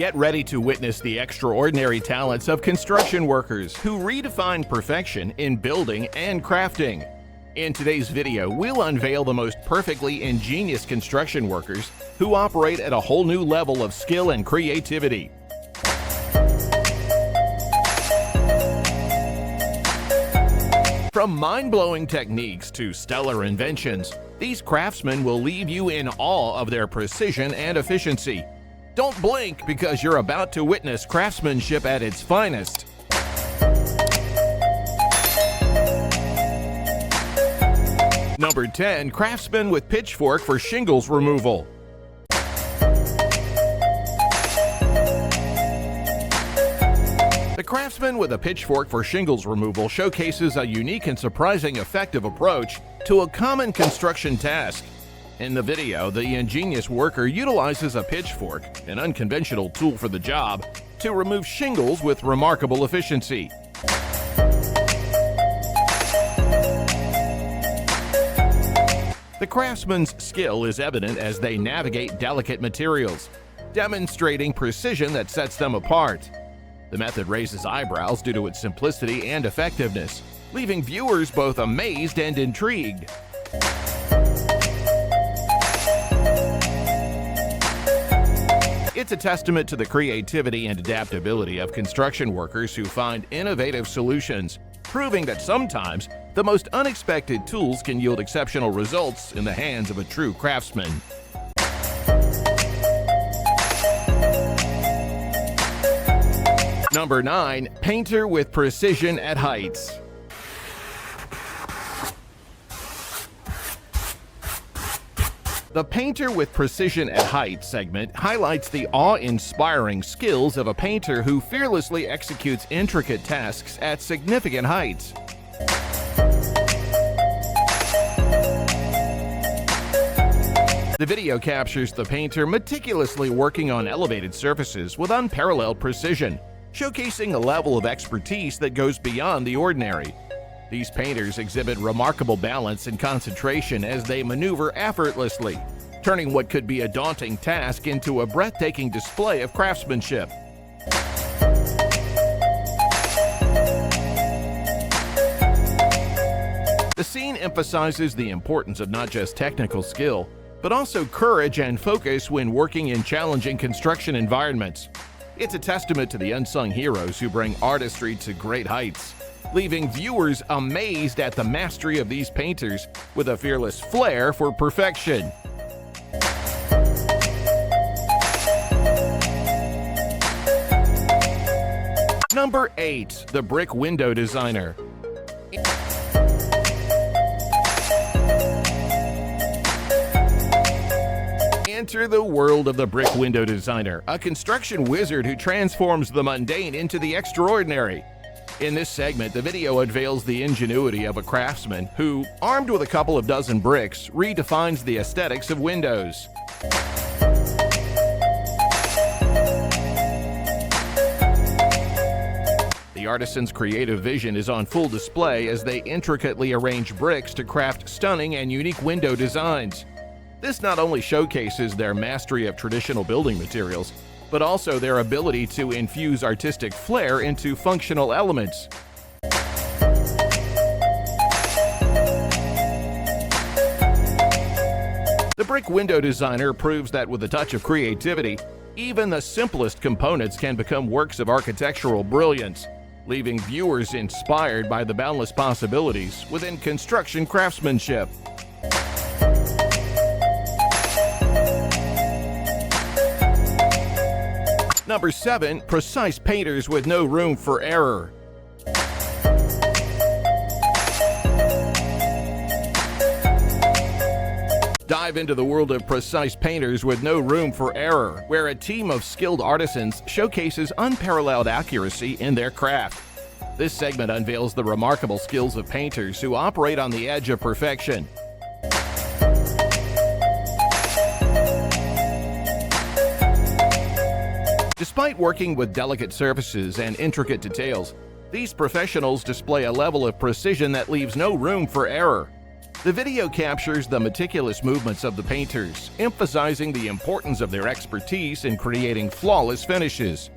Get ready to witness the extraordinary talents of construction workers who redefine perfection in building and crafting. In today's video, we'll unveil the most perfectly ingenious construction workers who operate at a whole new level of skill and creativity. From mind-blowing techniques to stellar inventions, these craftsmen will leave you in awe of their precision and efficiency. Don't blink, because you're about to witness craftsmanship at its finest. Number 10. Craftsman with Pitchfork for Shingles Removal. The Craftsman with a Pitchfork for Shingles Removal showcases a unique and surprising effective approach to a common construction task. In the video, the ingenious worker utilizes a pitchfork, an unconventional tool for the job, to remove shingles with remarkable efficiency. The craftsman's skill is evident as they navigate delicate materials, demonstrating precision that sets them apart. The method raises eyebrows due to its simplicity and effectiveness, leaving viewers both amazed and intrigued. It's a testament to the creativity and adaptability of construction workers who find innovative solutions, proving that sometimes the most unexpected tools can yield exceptional results in the hands of a true craftsman. Number 9. Painter with Precision at Heights. The Painter with Precision at Heights segment highlights the awe-inspiring skills of a painter who fearlessly executes intricate tasks at significant heights. The video captures the painter meticulously working on elevated surfaces with unparalleled precision, showcasing a level of expertise that goes beyond the ordinary. These painters exhibit remarkable balance and concentration as they maneuver effortlessly, turning what could be a daunting task into a breathtaking display of craftsmanship. The scene emphasizes the importance of not just technical skill, but also courage and focus when working in challenging construction environments. It's a testament to the unsung heroes who bring artistry to great heights, leaving viewers amazed at the mastery of these painters with a fearless flair for perfection. Number 8. The Brick Window Designer. Enter the world of the Brick Window Designer, a construction wizard who transforms the mundane into the extraordinary. In this segment, the video unveils the ingenuity of a craftsman who, armed with a couple of dozen bricks, redefines the aesthetics of windows. The artisan's creative vision is on full display as they intricately arrange bricks to craft stunning and unique window designs. This not only showcases their mastery of traditional building materials, but also their ability to infuse artistic flair into functional elements. The Brick Window Designer proves that with a touch of creativity, even the simplest components can become works of architectural brilliance, leaving viewers inspired by the boundless possibilities within construction craftsmanship. Number 7. Precise painters with no room for error. Dive into the world of precise painters with no room for error, where a team of skilled artisans showcases unparalleled accuracy in their craft. This segment unveils the remarkable skills of painters who operate on the edge of perfection. Despite working with delicate surfaces and intricate details, these professionals display a level of precision that leaves no room for error. The video captures the meticulous movements of the painters, emphasizing the importance of their expertise in creating flawless finishes.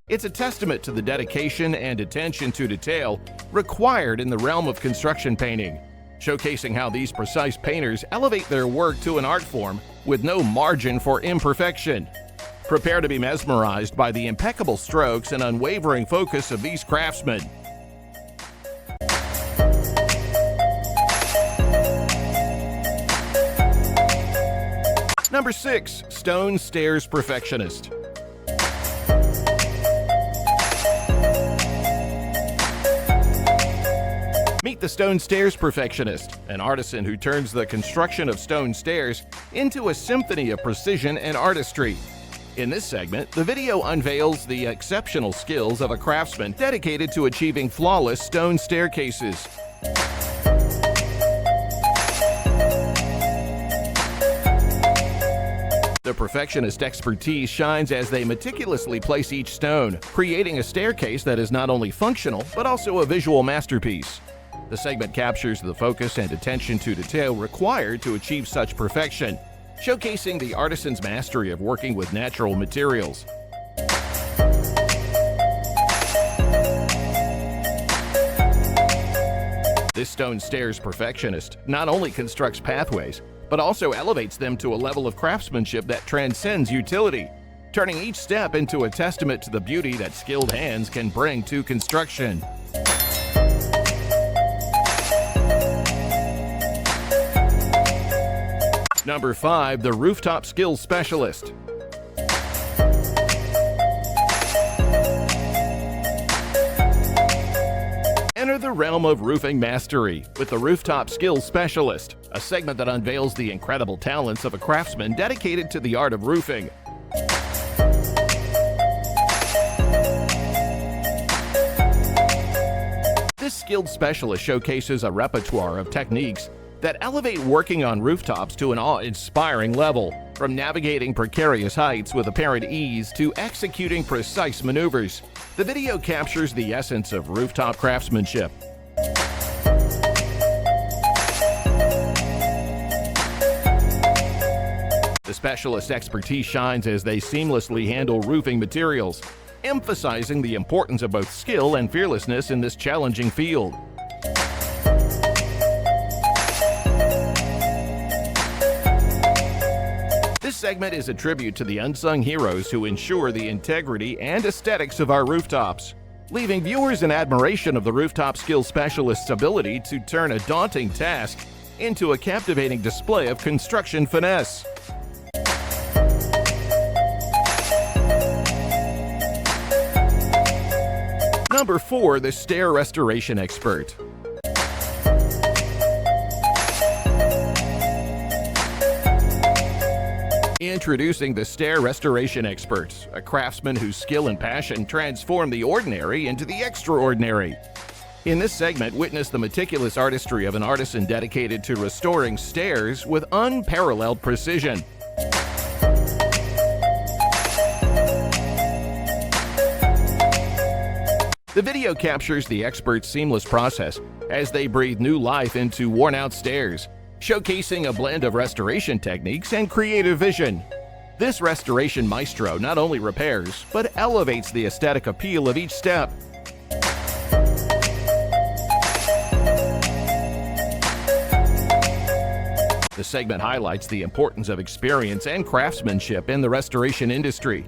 It's a testament to the dedication and attention to detail required in the realm of construction painting, showcasing how these precise painters elevate their work to an art form with no margin for imperfection. Prepare to be mesmerized by the impeccable strokes and unwavering focus of these craftsmen. Number 6. Stone Stairs Perfectionist. Meet the Stone Stairs Perfectionist, an artisan who turns the construction of stone stairs into a symphony of precision and artistry. In this segment, the video unveils the exceptional skills of a craftsman dedicated to achieving flawless stone staircases. The perfectionist expertise shines as they meticulously place each stone, creating a staircase that is not only functional, but also a visual masterpiece. The segment captures the focus and attention to detail required to achieve such perfection, showcasing the artisan's mastery of working with natural materials. This stone stairs perfectionist not only constructs pathways, but also elevates them to a level of craftsmanship that transcends utility, turning each step into a testament to the beauty that skilled hands can bring to construction. Number 5. The Rooftop Skills Specialist. Enter the realm of roofing mastery with the Rooftop Skills Specialist, a segment that unveils the incredible talents of a craftsman dedicated to the art of roofing. This skilled specialist showcases a repertoire of techniques that elevate working on rooftops to an awe-inspiring level, from navigating precarious heights with apparent ease to executing precise maneuvers. The video captures the essence of rooftop craftsmanship. The specialist's expertise shines as they seamlessly handle roofing materials, emphasizing the importance of both skill and fearlessness in this challenging field. This segment is a tribute to the unsung heroes who ensure the integrity and aesthetics of our rooftops, leaving viewers in admiration of the Rooftop Skills Specialist's ability to turn a daunting task into a captivating display of construction finesse. Number 4. The Stair Restoration Expert. Introducing the Stair Restoration Expert, a craftsman whose skill and passion transform the ordinary into the extraordinary. In this segment, witness the meticulous artistry of an artisan dedicated to restoring stairs with unparalleled precision. The video captures the expert's seamless process as they breathe new life into worn-out stairs, showcasing a blend of restoration techniques and creative vision. This restoration maestro not only repairs, but elevates the aesthetic appeal of each step. The segment highlights the importance of experience and craftsmanship in the restoration industry,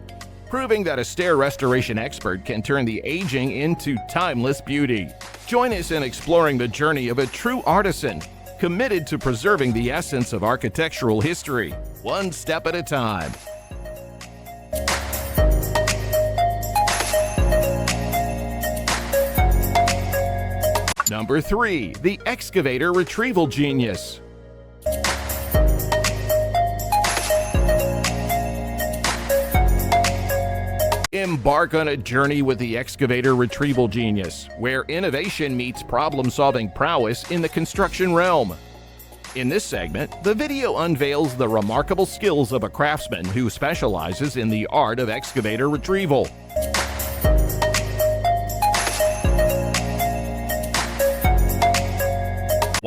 proving that a stair restoration expert can turn the aging into timeless beauty. Join us in exploring the journey of a true artisan, committed to preserving the essence of architectural history, one step at a time. Number 3. The Excavator Retrieval Genius. Embark on a journey with the Excavator Retrieval Genius, where innovation meets problem-solving prowess in the construction realm. In this segment, the video unveils the remarkable skills of a craftsman who specializes in the art of excavator retrieval.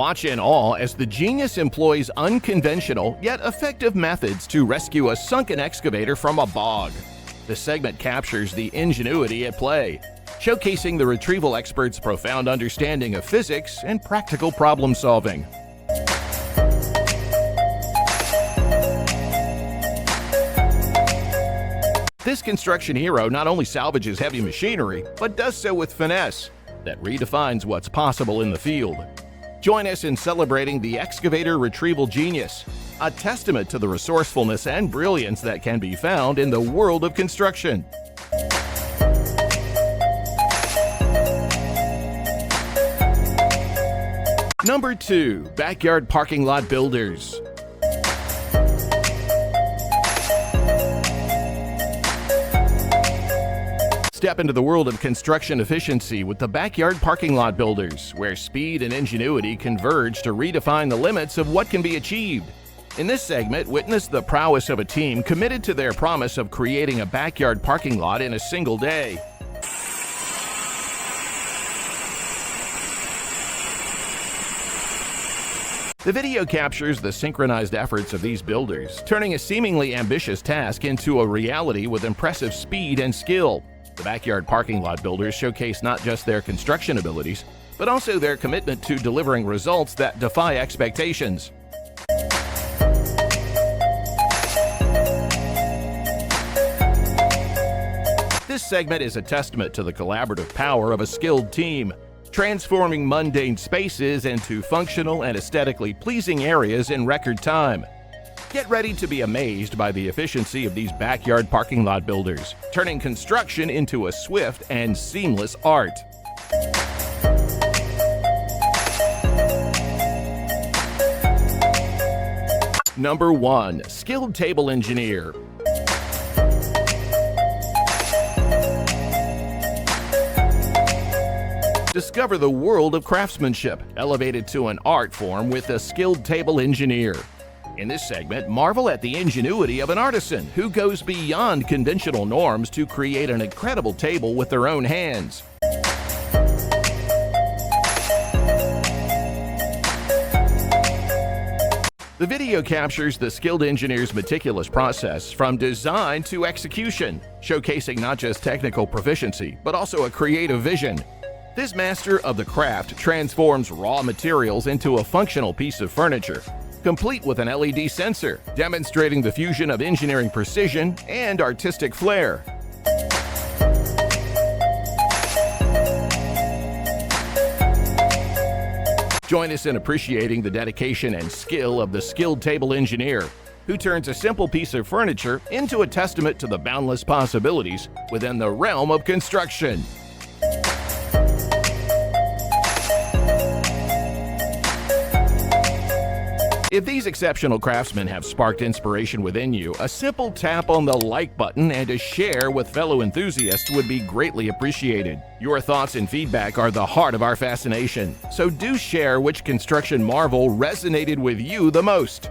Watch in awe as the genius employs unconventional yet effective methods to rescue a sunken excavator from a bog. The segment captures the ingenuity at play, showcasing the retrieval expert's profound understanding of physics and practical problem solving. This construction hero not only salvages heavy machinery, but does so with finesse that redefines what's possible in the field. Join us in celebrating the Excavator Retrieval Genius, a testament to the resourcefulness and brilliance that can be found in the world of construction. Number 2. Backyard Parking Lot Builders. Step into the world of construction efficiency with the Backyard Parking Lot Builders, where speed and ingenuity converge to redefine the limits of what can be achieved. In this segment, witness the prowess of a team committed to their promise of creating a backyard parking lot in a single day. The video captures the synchronized efforts of these builders, turning a seemingly ambitious task into a reality with impressive speed and skill. The Backyard Parking Lot Builders showcase not just their construction abilities, but also their commitment to delivering results that defy expectations. This segment is a testament to the collaborative power of a skilled team, transforming mundane spaces into functional and aesthetically pleasing areas in record time. Get ready to be amazed by the efficiency of these backyard parking lot builders, turning construction into a swift and seamless art. Number 1. Skilled Table Engineer. Discover the world of craftsmanship, elevated to an art form with a skilled table engineer. In this segment, marvel at the ingenuity of an artisan who goes beyond conventional norms to create an incredible table with their own hands. The video captures the skilled engineer's meticulous process from design to execution, showcasing not just technical proficiency, but also a creative vision. This master of the craft transforms raw materials into a functional piece of furniture, complete with an LED sensor, demonstrating the fusion of engineering precision and artistic flair. Join us in appreciating the dedication and skill of the skilled table engineer, who turns a simple piece of furniture into a testament to the boundless possibilities within the realm of construction. If these exceptional craftsmen have sparked inspiration within you, a simple tap on the like button and a share with fellow enthusiasts would be greatly appreciated. Your thoughts and feedback are the heart of our fascination, so do share which construction marvel resonated with you the most.